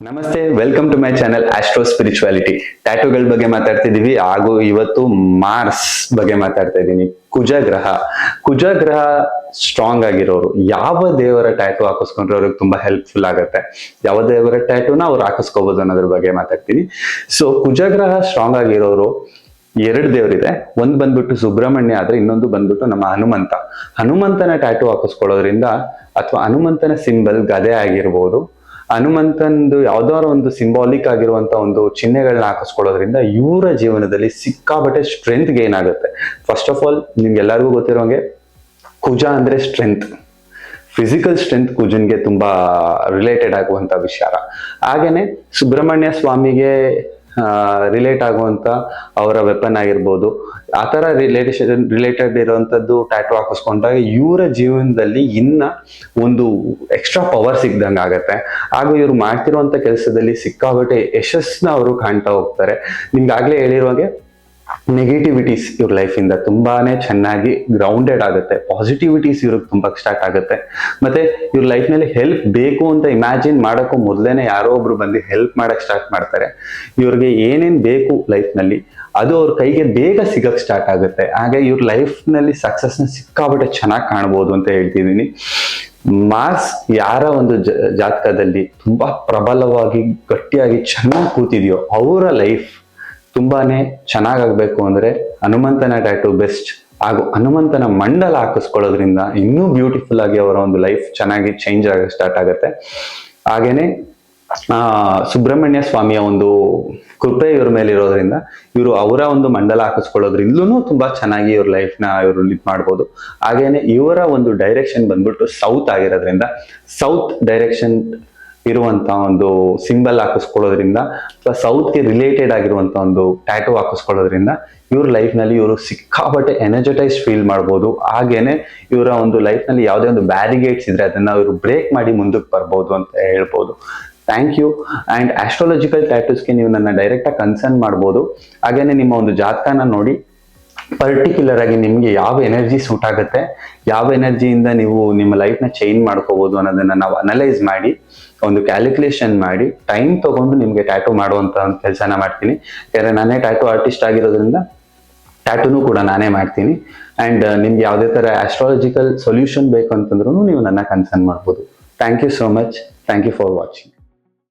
ನಮಸ್ತೆ, welcome to my channel astro spirituality. ಟ್ಯಾಟೂಗಳ ಬಗ್ಗೆ ಮಾತಾಡ್ತಿದೀವಿ ಹಾಗೂ ಇವತ್ತು ಮಾರ್ಸ್ ಬಗ್ಗೆ ಮಾತಾಡ್ತಾ ಇದ್ದೀನಿ. ಕುಜಗ್ರಹ ಸ್ಟ್ರಾಂಗ್ ಆಗಿರೋರು ಯಾವ ದೇವರ ಟ್ಯಾಟೂ ಹಾಕಿಸ್ಕೊಂಡ್ರೆ ಅವ್ರಿಗೆ ತುಂಬಾ ಹೆಲ್ಪ್ಫುಲ್ ಆಗುತ್ತೆ, ಯಾವ ದೇವರ ಟ್ಯಾಟೂನ ಅವ್ರು ಹಾಕಿಸ್ಕೋಬಹುದು ಅನ್ನೋದ್ರ ಬಗ್ಗೆ ಮಾತಾಡ್ತೀನಿ. ಸೊ ಕುಜಗ್ರಹ ಸ್ಟ್ರಾಂಗ್ ಆಗಿರೋರು ಎರಡು ದೇವರಿದೆ. ಒಂದ್ ಬಂದ್ಬಿಟ್ಟು ಸುಬ್ರಹ್ಮಣ್ಯ ಆದ್ರೆ ಇನ್ನೊಂದು ಬಂದ್ಬಿಟ್ಟು ನಮ್ಮ ಹನುಮಂತನ ಟ್ಯಾಟೂ ಹಾಕಿಸ್ಕೊಳ್ಳೋದ್ರಿಂದ ಅಥವಾ ಹನುಮಂತನ ಸಿಂಬಲ್ ಗದೆ ಆಗಿರ್ಬೋದು, ಹನುಮಂತಂದು ಯಾವ್ದಾದ್ರು ಒಂದು ಸಿಂಬಾಲಿಕ್ ಆಗಿರುವಂತ ಒಂದು ಚಿಹ್ನೆಗಳನ್ನ ಹಾಕಿಸ್ಕೊಳ್ಳೋದ್ರಿಂದ ಇವರ ಜೀವನದಲ್ಲಿ ಸಿಕ್ಕಾಬಟ್ಟೆ ಸ್ಟ್ರೆಂತ್ ಗೇನ್ ಆಗುತ್ತೆ. ಫಸ್ಟ್ ಆಫ್ ಆಲ್ ನಿಮ್ಗೆಲ್ಲರಿಗೂ ಗೊತ್ತಿರೋಂಗೆ ಕುಜ ಅಂದ್ರೆ ಸ್ಟ್ರೆಂತ್, ಫಿಸಿಕಲ್ ಸ್ಟ್ರೆಂತ್ ಕುಜನ್ಗೆ ತುಂಬಾ ರಿಲೇಟೆಡ್ ಆಗುವಂತ ವಿಚಾರ. ಹಾಗೇನೆ ಸುಬ್ರಹ್ಮಣ್ಯ ಸ್ವಾಮಿಗೆ ರಿಲೇಟ್ ಆಗುವಂತ ಅವರ ವೆಪನ್ ಆಗಿರ್ಬೋದು, ಆ ತರ ರಿಲೇಟೆಡ್ ಇರುವಂತದ್ದು ಟ್ಯಾಟೂ ಹಾಕಿಸ್ಕೊಂಡಾಗ ಇವರ ಜೀವನದಲ್ಲಿ ಇನ್ನ ಒಂದು ಎಕ್ಸ್ಟ್ರಾ ಪವರ್ ಸಿಗ್ದಂಗ ಆಗತ್ತೆ. ಹಾಗೂ ಇವ್ರು ಮಾಡ್ತಿರುವಂತ ಕೆಲಸದಲ್ಲಿ ಸಿಕ್ಕಾಬಟ್ಟೆ ಯಶಸ್ಸನ್ನ ಅವರು ಕಾಣ್ತಾ ಹೋಗ್ತಾರೆ. ನಿಮ್ಗಾಗ್ಲೇ ಹೇಳಿರುವಾಗೆ ನೆಗೆಟಿವಿಟೀಸ್ ಇವ್ರ ಲೈಫ್ ಇಂದ ತುಂಬಾನೇ ಚೆನ್ನಾಗಿ ಗ್ರೌಂಡೆಡ್ ಆಗುತ್ತೆ, ಪಾಸಿಟಿವಿಟೀಸ್ ಇವ್ರಿಗೆ ತುಂಬಾ ಸ್ಟಾರ್ಟ್ ಆಗುತ್ತೆ. ಮತ್ತೆ ಇವ್ರ ಲೈಫ್ ನಲ್ಲಿ ಹೆಲ್ಪ್ ಬೇಕು ಅಂತ ಇಮ್ಯಾಜಿನ್ ಮಾಡೋಕ್ಕೂ ಮೊದಲೇನೆ ಯಾರೋ ಒಬ್ರು ಬಂದು ಹೆಲ್ಪ್ ಮಾಡಕ್ ಸ್ಟಾರ್ಟ್ ಮಾಡ್ತಾರೆ. ಇವ್ರಿಗೆ ಏನೇನ್ ಬೇಕು ಲೈಫ್ ನಲ್ಲಿ ಅದು ಅವ್ರ ಕೈಗೆ ಬೇಗ ಸಿಗಕ್ ಸ್ಟಾರ್ಟ್ ಆಗುತ್ತೆ. ಹಾಗೆ ಇವ್ರ ಲೈಫ್ ನಲ್ಲಿ ಸಕ್ಸಸ್ ನ ಸಿಕ್ಕಾಬಿಟ್ಟೆ ಚೆನ್ನಾಗಿ ಕಾಣ್ಬೋದು ಅಂತ ಹೇಳ್ತಿದ್ದೀನಿ. ಮಾರ್ಸ್ ಯಾರ ಒಂದು ಜಾತಕದಲ್ಲಿ ತುಂಬಾ ಪ್ರಬಲವಾಗಿ ಗಟ್ಟಿಯಾಗಿ ಚೆನ್ನಾಗಿ ಕೂತಿದ್ಯೋ ಅವರ ಲೈಫ್ ತುಂಬಾನೇ ಚೆನ್ನಾಗಾಗ್ಬೇಕು ಅಂದ್ರೆ ಹನುಮಂತನ ಟ್ಯಾಟೂ ಬೆಸ್ಟ್. ಹಾಗೂ ಹನುಮಂತನ ಮಂಡಲ ಹಾಕಿಸ್ಕೊಳ್ಳೋದ್ರಿಂದ ಇನ್ನೂ ಬ್ಯೂಟಿಫುಲ್ ಆಗಿ ಅವರ ಒಂದು ಲೈಫ್ ಚೆನ್ನಾಗಿ ಚೇಂಜ್ ಆಗ ಸ್ಟಾರ್ಟ್ ಆಗುತ್ತೆ. ಹಾಗೇನೆ ಸುಬ್ರಹ್ಮಣ್ಯ ಸ್ವಾಮಿಯ ಒಂದು ಕೃಪೆ ಇವ್ರ ಮೇಲೆ ಇರೋದ್ರಿಂದ ಇವರು ಅವರ ಒಂದು ಮಂಡಲ ಹಾಕಿಸ್ಕೊಳ್ಳೋದ್ರಿಂದಲೂ ತುಂಬಾ ಚೆನ್ನಾಗಿ ಇವ್ರ ಲೈಫ್ ನ ಇವರು ಲೀಡ್ ಮಾಡ್ಬೋದು. ಹಾಗೇನೆ ಇವರ ಒಂದು ಡೈರೆಕ್ಷನ್ ಬಂದ್ಬಿಟ್ಟು ಸೌತ್ ಆಗಿರೋದ್ರಿಂದ ಸೌತ್ ಡೈರೆಕ್ಷನ್ ಇರುವಂತ ಒಂದು ಸಿಂಬಲ್ ಹಾಕಿಸ್ಕೊಳ್ಳೋದ್ರಿಂದ ಅಥವಾ ಸೌತ್ಗೆ ರಿಲೇಟೆಡ್ ಆಗಿರುವಂತ ಒಂದು ಟ್ಯಾಟೂ ಹಾಕಿಸ್ಕೊಳ್ಳೋದ್ರಿಂದ ಇವ್ರ ಲೈಫ್ ನಲ್ಲಿ ಇವರು ಸಿಕ್ಕಾಬಟ್ಟೆ ಎನರ್ಜಟೈಸ್ ಫೀಲ್ ಮಾಡ್ಬೋದು. ಹಾಗೇನೆ ಇವರ ಒಂದು ಲೈಫ್ ನಲ್ಲಿ ಯಾವುದೇ ಒಂದು ಬ್ಯಾರಿಗೇಡ್ಸ್ ಇದ್ರೆ ಅದನ್ನ ಇವರು ಬ್ರೇಕ್ ಮಾಡಿ ಮುಂದಕ್ಕೆ ಬರ್ಬೋದು ಅಂತ ಹೇಳ್ಬೋದು. Thank you. ಅಂಡ್ ಆಸ್ಟ್ರಾಲಜಿಕಲ್ ಟ್ಯಾಟೂಸ್ಗೆ ನೀವು ನನ್ನ ಡೈರೆಕ್ಟ್ ಆಗಿ ಕನ್ಸರ್ನ್ ಮಾಡ್ಬೋದು. ಹಾಗೇನೆ ನಿಮ್ಮ ಒಂದು ಜಾತಕನ ನೋಡಿ ಪರ್ಟಿಕ್ಯುಲರ್ ಆಗಿ ನಿಮ್ಗೆ ಯಾವ ಎನರ್ಜಿ ಸೂಟ್ ಆಗುತ್ತೆ, ಯಾವ ಎನರ್ಜಿಯಿಂದ ನೀವು ನಿಮ್ಮ ಲೈಫ್ ನ ಚೇಂಜ್ ಮಾಡ್ಕೋಬಹುದು ಅನ್ನೋದನ್ನ ನಾವು ಅನಲೈಸ್ ಮಾಡಿ ಒಂದು ಕ್ಯಾಲ್ಕುಲೇಷನ್ ಮಾಡಿ ಟೈಮ್ ತಗೊಂಡು ನಿಮ್ಗೆ ಟ್ಯಾಟೂ ಮಾಡುವಂತ ಒಂದು ಕೆಲಸನ ಮಾಡ್ತೀನಿ. ಯಾಕಂದ್ರೆ ನಾನೇ ಟ್ಯಾಟೂ ಆರ್ಟಿಸ್ಟ್ ಆಗಿರೋದ್ರಿಂದ ಟ್ಯಾಟೂನು ಕೂಡ ನಾನೇ ಮಾಡ್ತೀನಿ. ಅಂಡ್ ನಿಮ್ಗೆ ಯಾವುದೇ ತರ ಆಸ್ಟ್ರಾಲಜಿಕಲ್ ಸೊಲ್ಯೂಷನ್ ಬೇಕು ಅಂತಂದ್ರೂ ನೀವು ನನ್ನ ಕನ್ಸರ್ನ್ ಮಾಡ್ಬೋದು. Thank you so much. Thank you for watching.